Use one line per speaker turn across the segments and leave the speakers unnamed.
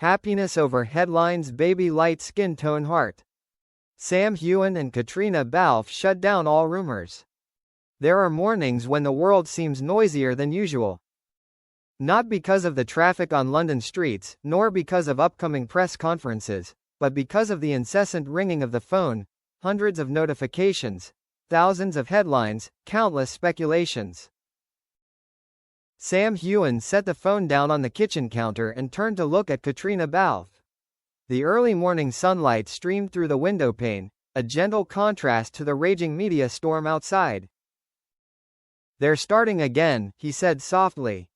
Happiness over headlines. Baby light skin tone heart. Heughan and Caitríona Balfe shut down all rumors. There are mornings when the world seems noisier than usual. Not because of the traffic on London streets, nor because of upcoming press conferences, but because of the incessant ringing of the phone, hundreds of notifications, thousands of headlines, countless speculations. Heughan set the phone down on the kitchen counter and turned to look at Caitríona Balfe. The early morning sunlight streamed through the windowpane, a gentle contrast to the raging media storm outside. "They're starting again," he said softly.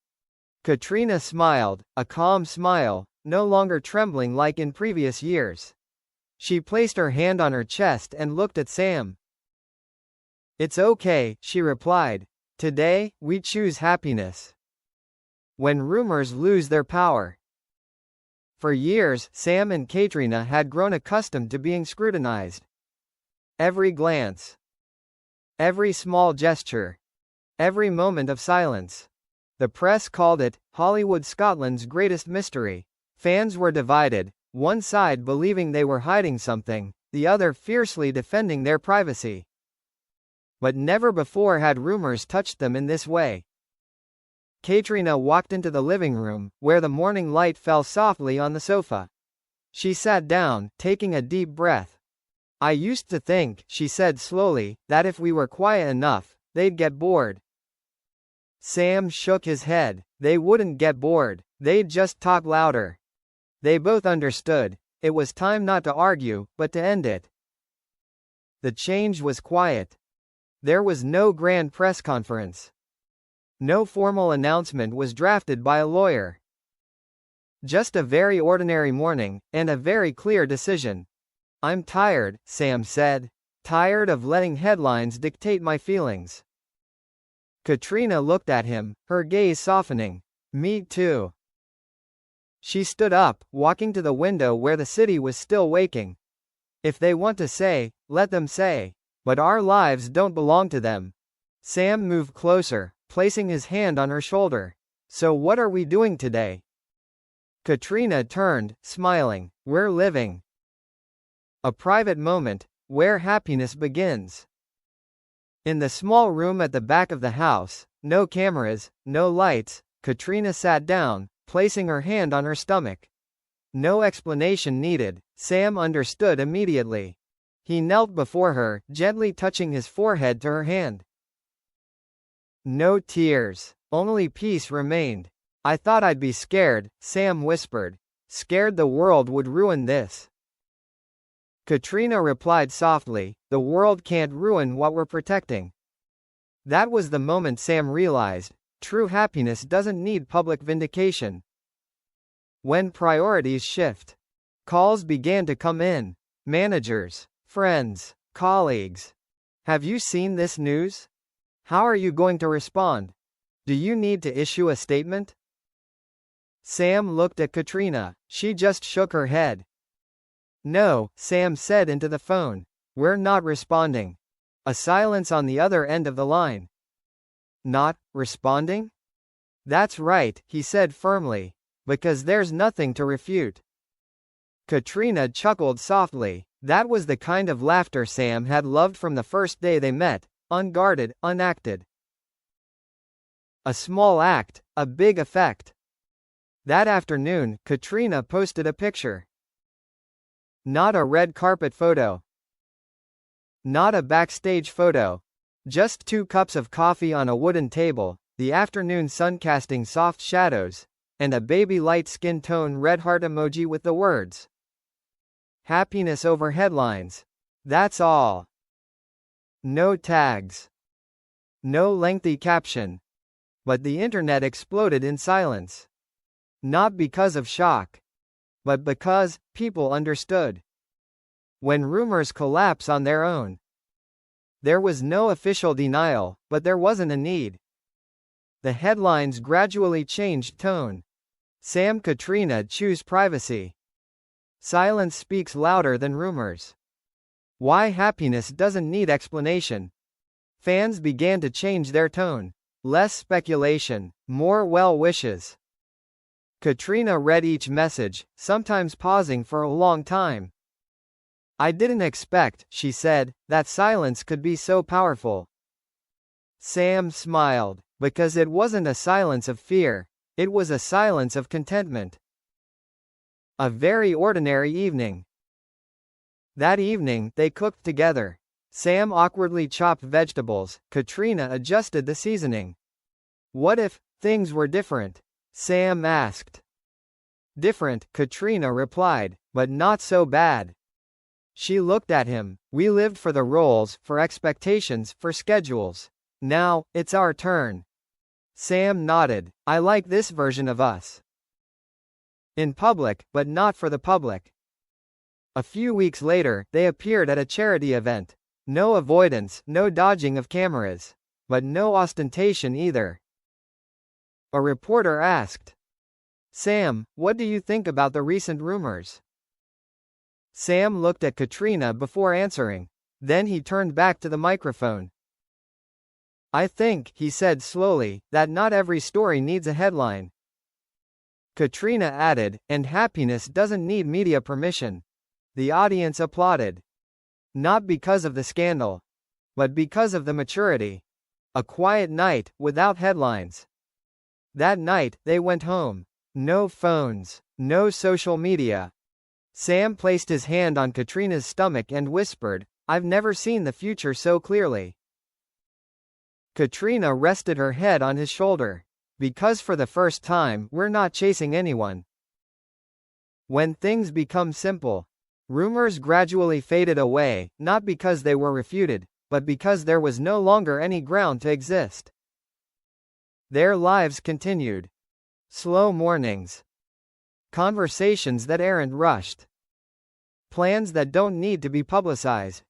Caitríona smiled, a calm smile, no longer trembling like in previous years. She placed her hand on her chest and looked at Sam. "It's okay," she replied. "Today, we choose happiness. When rumors lose their power." For years, Sam and Caitríona had grown accustomed to being scrutinized. Every glance, every small gesture, every moment of silence. The press called it Hollywood Scotland's greatest mystery. Fans were divided, one side believing they were hiding something, the other fiercely defending their privacy. But never before had rumors touched them in this way. Caitríona walked into the living room, where the morning light fell softly on the sofa. She sat down, taking a deep breath. "I used to think," she said slowly, "that if we were quiet enough, they'd get bored." Sam shook his head. They wouldn't get bored, they'd just talk louder. They both understood. It was time not to argue, but to end it. The change was quiet. There was no grand press conference. No formal announcement was drafted by a lawyer. Just a very ordinary morning, and a very clear decision. "I'm tired," Sam said. "Tired of letting headlines dictate my feelings." Caitríona looked at him, her gaze softening. "Me too." She stood up, walking to the window where the city was still waking. "If they want to say, let them say. But our lives don't belong to them." Sam moved closer, placing his hand on her shoulder. "So what are we doing today?" Caitríona turned, smiling. "We're living." A private moment, where happiness begins. In the small room at the back of the house, no cameras, no lights, Caitríona sat down, placing her hand on her stomach. No explanation needed, Sam understood immediately. He knelt before her, gently touching his forehead to her hand. No tears, only peace remained. "I thought I'd be scared," Sam whispered. "Scared the world would ruin this." Caitríona replied softly, "The world can't ruin what we're protecting." That was the moment Sam realized, true happiness doesn't need public vindication. When priorities shift, calls began to come in. Managers, friends, colleagues. "Have you seen this news? How are you going to respond? Do you need to issue a statement?" Sam looked at Caitríona. She just shook her head. "No," Sam said into the phone. "We're not responding." A silence on the other end of the line. "Not responding?" "That's right," he said firmly. "Because there's nothing to refute." Caitríona chuckled softly. That was the kind of laughter Sam had loved from the first day they met, unguarded, unacted. A small act, a big effect. That afternoon, Caitríona posted a picture. Not a red carpet photo. Not a backstage photo. Just 2 cups of coffee on a wooden table, the afternoon sun casting soft shadows, and a baby light skin tone red heart emoji with the words, "Happiness over headlines." That's all. No tags. No lengthy caption. But the internet exploded in silence. Not because of shock, but because people understood. When rumors collapse on their own. There was no official denial, but there wasn't a need. The headlines gradually changed tone. Sam Caitríona choose privacy. Silence speaks louder than rumors. Why happiness doesn't need explanation. Fans began to change their tone. Less speculation, more well wishes. Caitríona read each message, sometimes pausing for a long time. I didn't expect, she said, that silence could be so powerful. Sam smiled, because it wasn't a silence of fear, it was a silence of contentment. A very ordinary evening. That evening, they cooked together. Sam awkwardly chopped vegetables, Caitríona adjusted the seasoning. What if things were different? Sam asked. Different, Caitríona replied, but not so bad. She looked at him. We lived for the roles, for expectations, for schedules. Now, it's our turn. Sam nodded. I like this version of us. In public, but not for the public. A few weeks later, they appeared at a charity event. No avoidance, no dodging of cameras. But no ostentation either. A reporter asked, Sam, what do you think about the recent rumors? Sam looked at Caitríona before answering. Then he turned back to the microphone. I think, he said slowly, that not every story needs a headline. Caitríona added, and happiness doesn't need media permission. The audience applauded. Not because of the scandal, but because of the maturity. A quiet night, without headlines. That night, they went home. No phones, no social media. Sam placed his hand on Caitríona's stomach and whispered, I've never seen the future so clearly. Caitríona rested her head on his shoulder. Because for the first time, we're not chasing anyone. When things become simple, rumors gradually faded away, not because they were refuted, but because there was no longer any ground to exist. Their lives continued. Slow mornings. Conversations that aren't rushed. Plans that don't need to be publicized.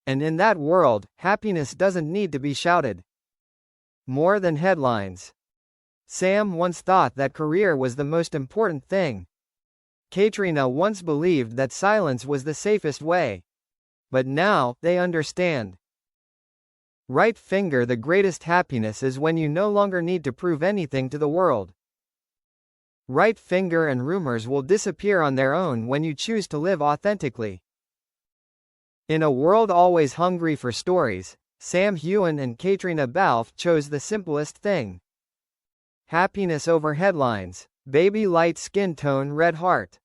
And in that world, happiness doesn't need to be shouted. More than headlines. Sam once thought that career was the most important thing. Caitríona once believed that silence was the safest way. But now, they understand. Right finger, the greatest happiness is when you no longer need to prove anything to the world. Right finger and rumors will disappear on their own when you choose to live authentically. In a world always hungry for stories, Heughan and Caitríona Balfe chose the simplest thing. Happiness over headlines. Baby light skin tone red heart.